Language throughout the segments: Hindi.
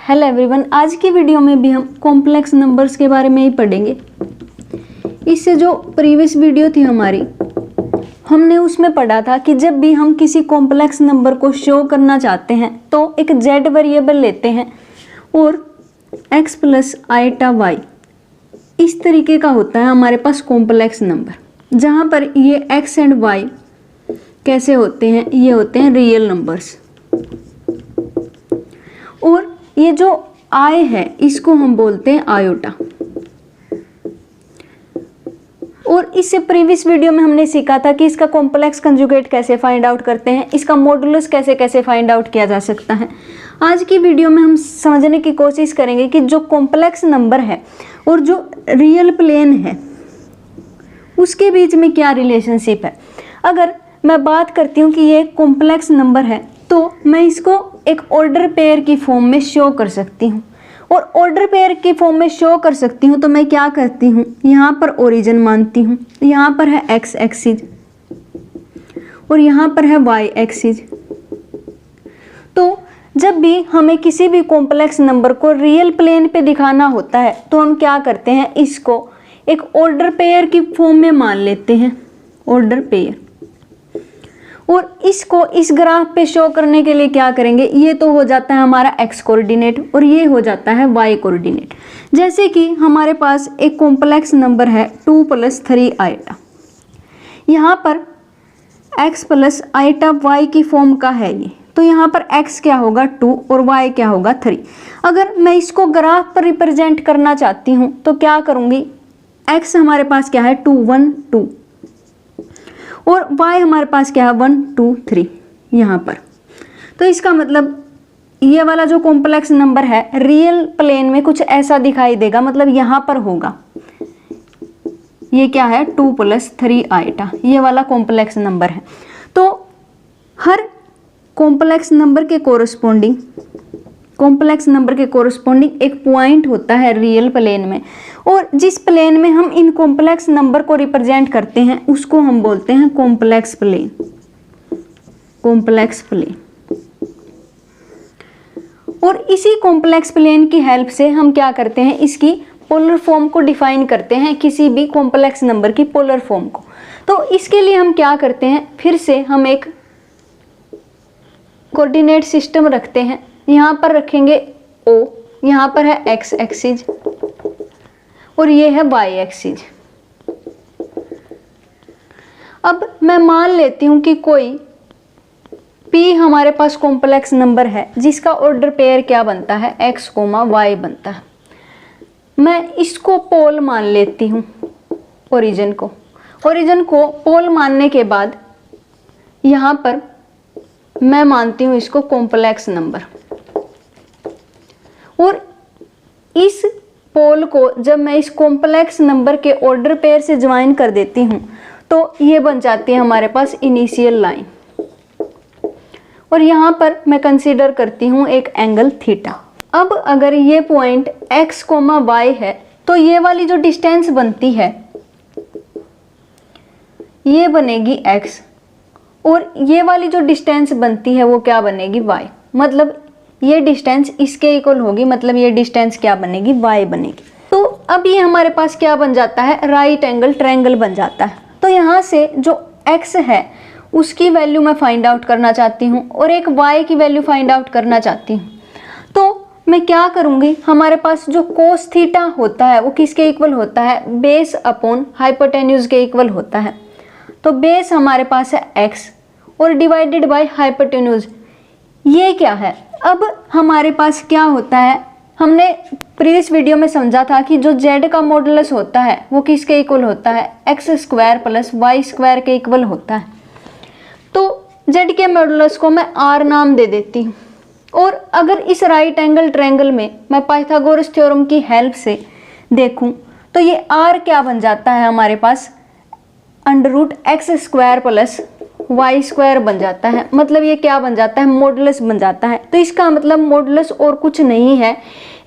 हेलो एवरीवन, आज की वीडियो में भी हम कॉम्प्लेक्स नंबर्स के बारे में ही पढ़ेंगे। इससे जो प्रीवियस वीडियो थी हमारी, हमने उसमें पढ़ा था कि जब भी हम किसी कॉम्प्लेक्स नंबर को शो करना चाहते हैं तो एक z वेरिएबल लेते हैं और x प्लस आइटा y इस तरीके का होता है हमारे पास कॉम्प्लेक्स नंबर, जहाँ पर ये x एंड y कैसे होते हैं, ये होते हैं रियल नंबर्स। और ये जो i है इसको हम बोलते हैं आयोटा। और इससे प्रीवियस वीडियो में हमने सीखा था कि इसका कॉम्प्लेक्स कंजुगेट कैसे फाइंड आउट करते हैं, इसका मॉडुलस कैसे कैसे फाइंड आउट किया जा सकता है। आज की वीडियो में हम समझने की कोशिश करेंगे कि जो कॉम्प्लेक्स नंबर है और जो रियल प्लेन है उसके बीच में क्या रिलेशनशिप है। अगर मैं बात करती हूँ कि ये कॉम्प्लेक्स नंबर है तो मैं इसको एक ऑर्डर पेयर की फॉर्म में शो कर सकती हूँ। और ऑर्डर पेयर की फॉर्म में शो कर सकती हूँ तो मैं क्या करती हूँ, यहाँ पर ओरिजिन मानती हूँ, यहाँ पर है x एक्सिस और यहाँ पर है y एक्सिस। तो जब भी हमें किसी भी कॉम्प्लेक्स नंबर को रियल प्लेन पे दिखाना होता है तो हम क्या करते हैं, इसको एक ऑर्डर पेयर की फॉर्म में मान लेते हैं, ऑर्डर पेयर। और इसको इस ग्राफ पे शो करने के लिए क्या करेंगे, ये तो हो जाता है हमारा x कोऑर्डिनेट और ये हो जाता है y कोऑर्डिनेट। जैसे कि हमारे पास एक कॉम्प्लेक्स नंबर है 2 + 3 आइटा, यहाँ पर x प्लस आइटा y की फॉर्म का है ये, तो यहाँ पर x क्या होगा 2 और y क्या होगा 3। अगर मैं इसको ग्राफ पर रिप्रेजेंट करना चाहती हूँ तो क्या करूँगी, x हमारे पास क्या है 2 1 2 और y हमारे पास क्या है 1 2 3 यहाँ पर। तो इसका मतलब ये वाला जो कॉम्प्लेक्स नंबर है रियल प्लेन में कुछ ऐसा दिखाई देगा, मतलब यहाँ पर होगा। ये क्या है 2 + 3 आइटा, ये वाला कॉम्प्लेक्स नंबर है। तो हर कॉम्प्लेक्स नंबर के कोरस्पॉन्डिंग एक पॉइंट होता है रियल प्लेन में, और जिस प्लेन में हम इन कॉम्प्लेक्स नंबर को रिप्रेजेंट करते हैं उसको हम बोलते हैं कॉम्प्लेक्स प्लेन। और इसी कॉम्प्लेक्स प्लेन की हेल्प से हम क्या करते हैं, इसकी पोलर फॉर्म को डिफाइन करते हैं, किसी भी कॉम्प्लेक्स नंबर की पोलर फॉर्म को। तो इसके लिए हम क्या करते हैं, फिर से हम एक कोऑर्डिनेट सिस्टम रखते हैं। यहाँ पर रखेंगे O, यहाँ पर है x एक्सिस और ये है y एक्सिस। अब मैं मान लेती हूँ कि कोई p हमारे पास कॉम्प्लेक्स नंबर है जिसका ऑर्डर पेयर क्या बनता है, x, y बनता है। मैं इसको पोल मान लेती हूँ, ओरिजिन को पोल मानने के बाद यहाँ पर मैं मानती हूँ इसको कॉम्प्लेक्स नंबर। और इस पोल को जब मैं इस कॉम्प्लेक्स नंबर के ऑर्डर पेयर से ज्वाइन कर देती हूँ तो ये बन जाती है हमारे पास इनिशियल लाइन। और यहाँ पर मैं कंसीडर करती हूँ एक एंगल थीटा। अब अगर ये पॉइंट x, y है तो ये वाली जो डिस्टेंस बनती है ये बनेगी x, और ये वाली जो डिस्टेंस बनती है वो क्या बनेगी y। मतलब ये डिस्टेंस इसके इक्वल होगी, मतलब ये डिस्टेंस क्या बनेगी, y बनेगी। तो अब ये हमारे पास क्या बन जाता है, राइट एंगल ट्रायंगल बन जाता है। तो यहाँ से जो x है उसकी वैल्यू मैं फाइंड आउट करना चाहती हूँ और एक y की वैल्यू फाइंड आउट करना चाहती हूँ। तो मैं क्या करूँगी, हमारे पास जो कोस थीटा होता है वो किसके इक्वल होता है, बेस अपॉन हाइपोटेन्यूज के इक्वल होता है। तो बेस हमारे पास है x और डिवाइडेड बाय हाइपोटेन्यूज, ये क्या है। अब हमारे पास क्या होता है, हमने प्रीवियस वीडियो में समझा था कि जो z का मॉडुलस होता है वो किसके इक्वल होता है, x² + y² के इक्वल होता है। तो z के मॉडुलस को मैं r नाम दे देती हूँ। और अगर इस राइट एंगल ट्रायंगल में मैं पाइथागोरस थ्योरम की हेल्प से देखूं तो ये r क्या बन जाता है हमारे पास, √x² + y² बन जाता है। मतलब ये क्या बन जाता है, मॉडुलस बन जाता है। तो इसका मतलब मॉडुलस और कुछ नहीं है,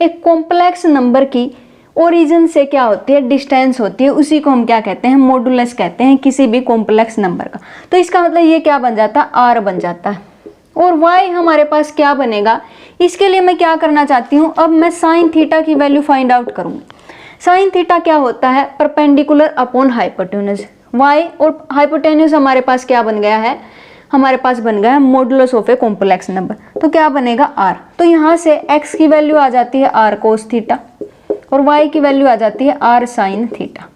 एक कॉम्प्लेक्स नंबर की ओरिजिन से क्या होती है, डिस्टेंस होती है, उसी को हम क्या कहते हैं, मॉडुलस कहते हैं किसी भी कॉम्प्लेक्स नंबर का। तो इसका मतलब ये क्या बन जाता है, r बन जाता है। और y हमारे पास क्या बनेगा, इसके लिए मैं क्या करना चाहती हूँ, अब मैं साइन थीटा की वैल्यू फाइंड आउट करूँगी। साइन थीटा क्या होता है, परपेंडिकुलर अपॉन हाइपोटेन्यूज। y और हाइपोटेन्यूज हमारे पास क्या बन गया है, हमारे पास बन गया है modulus of a complex number. तो क्या बनेगा r, तो यहाँ से x की वैल्यू आ जाती है r कोस थीटा और y की वैल्यू आ जाती है r साइन थीटा।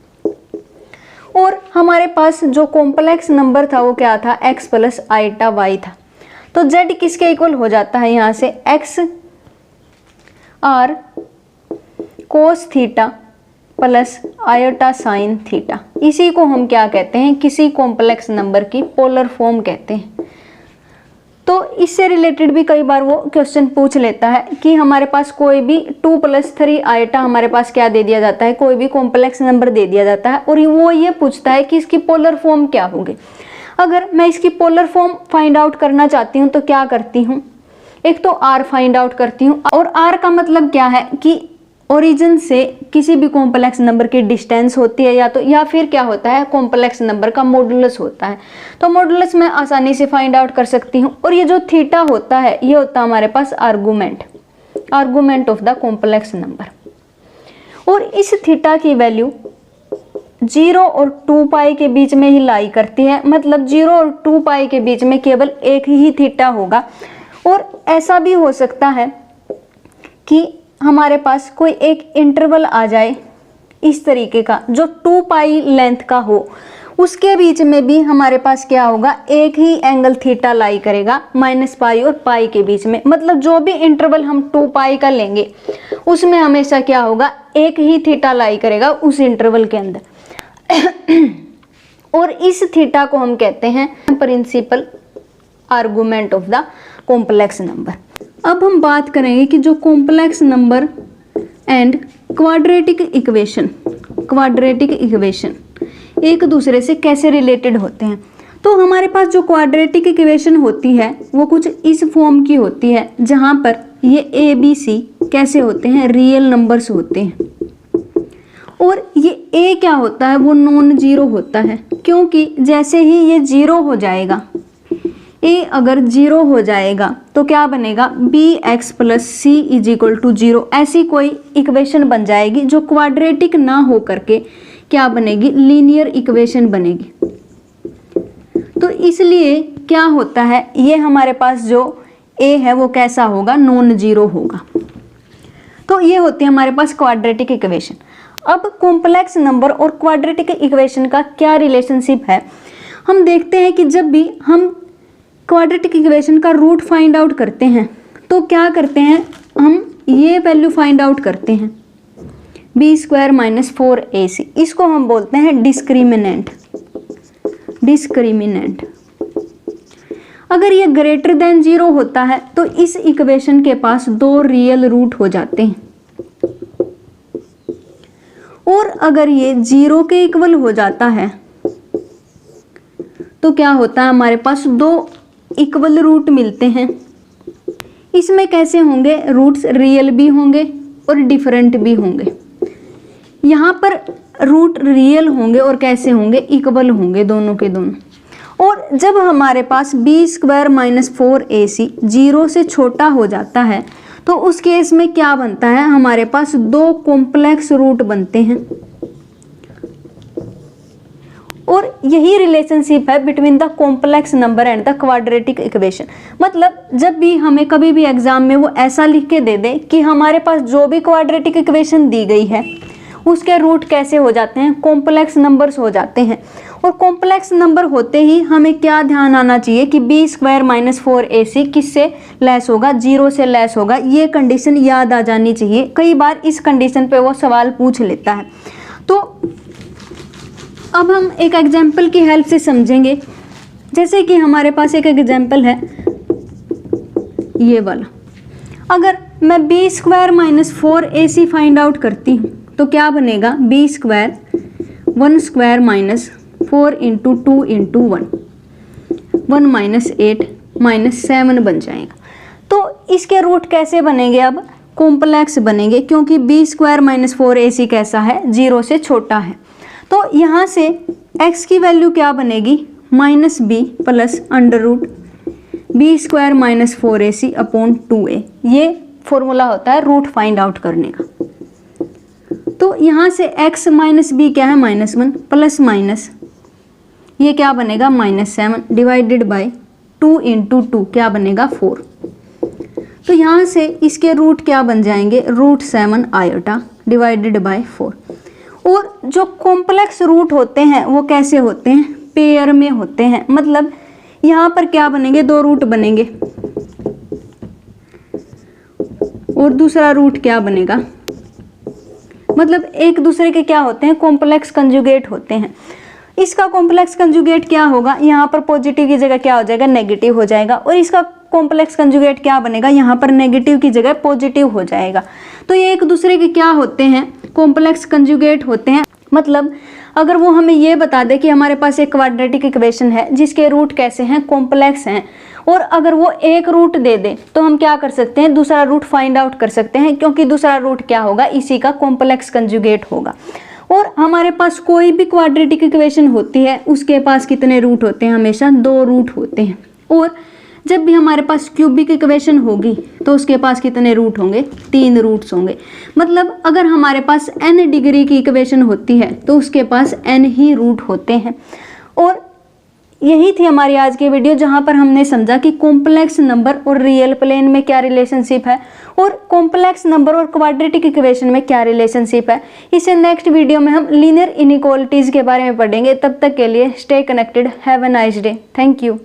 और हमारे पास जो कॉम्प्लेक्स नंबर था वो क्या था, x प्लस आइटा y था। तो z किसके इक्वल हो जाता है, यहाँ से x r cos theta plus iota sine theta. इसी को हम क्या कहते हैं, किसी कॉम्प्लेक्स नंबर की पोलर फॉर्म कहते हैं। तो इससे रिलेटेड भी कई बार वो क्वेश्चन पूछ लेता है कि हमारे पास कोई भी 2 + 3 आइटा हमारे पास क्या दे दिया जाता है, कोई भी कॉम्प्लेक्स नंबर दे दिया जाता है और वो ये पूछता है कि इसकी पोलर फॉर्म क्या होगी। अगर मैं इसकी पोलर फॉर्म फाइंड आउट करना चाहती हूँ तो क्या करती हूँ, एक तो r फाइंड आउट करती हूँ, और r का मतलब क्या है कि ओरिजिन से किसी भी कॉम्प्लेक्स नंबर की डिस्टेंस होती है या फिर क्या होता है, कॉम्प्लेक्स नंबर का मॉडुलस होता है। तो मॉडुलस मैं आसानी से फाइंड आउट कर सकती हूँ। और ये जो थीटा होता है ये होता है हमारे पास argument of the complex number. और इस थीटा की वैल्यू 0 और 2 पाई के बीच में ही लाई करती है, मतलब 0 और 2 पाई के बीच में केवल एक ही थीटा होगा। और ऐसा भी हो सकता है कि हमारे पास कोई एक इंटरवल आ जाए इस तरीके का जो 2 पाई लेंथ का हो, उसके बीच में भी हमारे पास क्या होगा, एक ही एंगल थीटा लाई करेगा -पाई और पाई के बीच में। मतलब जो भी इंटरवल हम 2 पाई का लेंगे उसमें हमेशा क्या होगा, एक ही थीटा लाई करेगा उस इंटरवल के अंदर। और इस थीटा को हम कहते हैं principal argument of the complex number. अब हम बात करेंगे कि जो complex number and quadratic equation एक दूसरे से कैसे रिलेटेड होते हैं। तो हमारे पास जो क्वाड्रेटिक इक्वेशन होती है वो कुछ इस फॉर्म की होती है, जहाँ पर ये a b c कैसे होते हैं, रियल नंबर्स होते हैं। और ये a क्या होता है, वो नॉन जीरो होता है, क्योंकि जैसे ही ये जीरो हो जाएगा, a अगर 0 हो जाएगा तो क्या बनेगा, bx + c = 0। ऐसी कोई इक्वेशन बन जाएगी जो क्वाड्रेटिक ना हो करके क्या बनेगी, लीनियर इक्वेशन बनेगी। तो इसलिए क्या होता है, ये हमारे पास जो a है वो कैसा होगा, नॉन जीरो होगा। तो ये होती है हमारे पास क्वाड्रेटिक इक्वेशन। अब कॉम्प्लेक्स नंबर और क्वाड्रेटिक इक्वेशन का क्या रिलेशनशिप है, हम देखते हैं कि जब भी हम क्वाड्रेटिक इक्वेशन का रूट फाइंड आउट करते हैं तो क्या करते हैं, हम ये वैल्यू फाइंड आउट करते हैं b² - 4ac। इसको हम बोलते हैं डिस्क्रिमिनेंट। अगर ये ग्रेटर देन 0 होता है तो इस इक्वेशन के पास 2 रियल रूट हो जाते हैं, और अगर ये 0 के इक्वल हो जाता है तो क्या होता है, हमारे पास 2 इक्वल रूट मिलते हैं। इसमें कैसे होंगे, रूट्स रियल भी होंगे और डिफरेंट भी होंगे। यहाँ पर रूट रियल होंगे और कैसे होंगे, इक्वल होंगे दोनों के दोनों। और जब हमारे पास b² - 4ac 0 से छोटा हो जाता है तो उस केस में क्या बनता है, हमारे पास 2 कॉम्प्लेक्स रूट बनते हैं। और यही रिलेशनशिप है between the complex number and the quadratic equation. मतलब जब भी हमें कभी भी एग्जाम में वो ऐसा लिख के दे दे कि हमारे पास जो भी क्वाड्रेटिक इक्वेशन दी गई है उसके रूट कैसे हो जाते हैं, कॉम्प्लेक्स नंबर्स हो जाते हैं। और कॉम्प्लेक्स नंबर होते ही हमें क्या ध्यान आना चाहिए कि b² - 4ac किससे लेस होगा, 0 से लेस होगा। ये कंडीशन याद आ जानी चाहिए, कई बार इस कंडीशन पे वो सवाल पूछ लेता है। तो अब हम एक एग्जाम्पल की हेल्प से समझेंगे। जैसे कि हमारे पास एक एग्जाम्पल है ये वाला, अगर मैं b² - 4ac फाइंड आउट करती हूँ तो क्या बनेगा, b² 1² - 4 × 2 × 1 1 - 8 - 7 बन जाएगा। तो इसके रूट कैसे बनेंगे, अब कॉम्प्लेक्स बनेंगे, क्योंकि b² - 4ac कैसा है, 0 से छोटा है। तो यहाँ से x की वैल्यू क्या बनेगी, -b + B square minus 4ac upon 2a, ये फॉर्मूला होता है रूट फाइंड आउट करने का। तो यहाँ से x माइनस बी क्या है -1 प्लस माइनस ये क्या बनेगा -7 डिवाइडेड बाय 2 इंटू 2 क्या बनेगा 4। तो यहाँ से इसके रूट क्या बन जाएंगे √7 आयोटा डिवाइडेड बाय 4। और जो कॉम्प्लेक्स रूट होते हैं वो कैसे होते हैं, पेयर में होते हैं। मतलब यहाँ पर क्या बनेंगे, 2 रूट बनेंगे और दूसरा रूट क्या बनेगा, मतलब एक दूसरे के क्या होते हैं, कॉम्प्लेक्स कंजुगेट होते हैं। इसका कॉम्प्लेक्स कंजुगेट क्या होगा, यहाँ पर पॉजिटिव की जगह क्या हो जाएगा, नेगेटिव हो जाएगा। और इसका कॉम्प्लेक्स कंजुगेट क्या बनेगा, यहाँ पर नेगेटिव की जगह पॉजिटिव हो जाएगा। तो ये एक दूसरे के क्या होते हैं, कॉम्प्लेक्स कंजुगेट होते हैं। मतलब अगर वो हमें ये बता दे कि हमारे पास एक क्वाड्रेटिक इक्वेशन है जिसके रूट कैसे हैं, कॉम्प्लेक्स हैं, और अगर वो एक रूट दे दे तो हम क्या कर सकते हैं, दूसरा रूट फाइंड आउट कर सकते हैं, क्योंकि दूसरा रूट क्या होगा, इसी का कॉम्प्लेक्स कंजुगेट होगा। और हमारे पास कोई भी क्वाड्रेटिक इक्वेशन होती है उसके पास कितने रूट होते हैं, हमेशा 2 रूट होते हैं। और जब भी हमारे पास क्यूबिक इक्वेशन होगी तो उसके पास कितने रूट होंगे, 3 रूट्स होंगे। मतलब अगर हमारे पास n डिग्री की इक्वेशन होती है तो उसके पास n ही रूट होते हैं। और यही थी हमारी आज की वीडियो, जहाँ पर हमने समझा कि कॉम्प्लेक्स नंबर और रियल प्लेन में क्या रिलेशनशिप है और कॉम्प्लेक्स नंबर और क्वाड्रेटिक इक्वेशन में क्या रिलेशनशिप है। इसे नेक्स्ट वीडियो में हम लीनियर इनइक्वालिटीज़ के बारे में पढ़ेंगे। तब तक के लिए stay connected, have a nice day, thank you.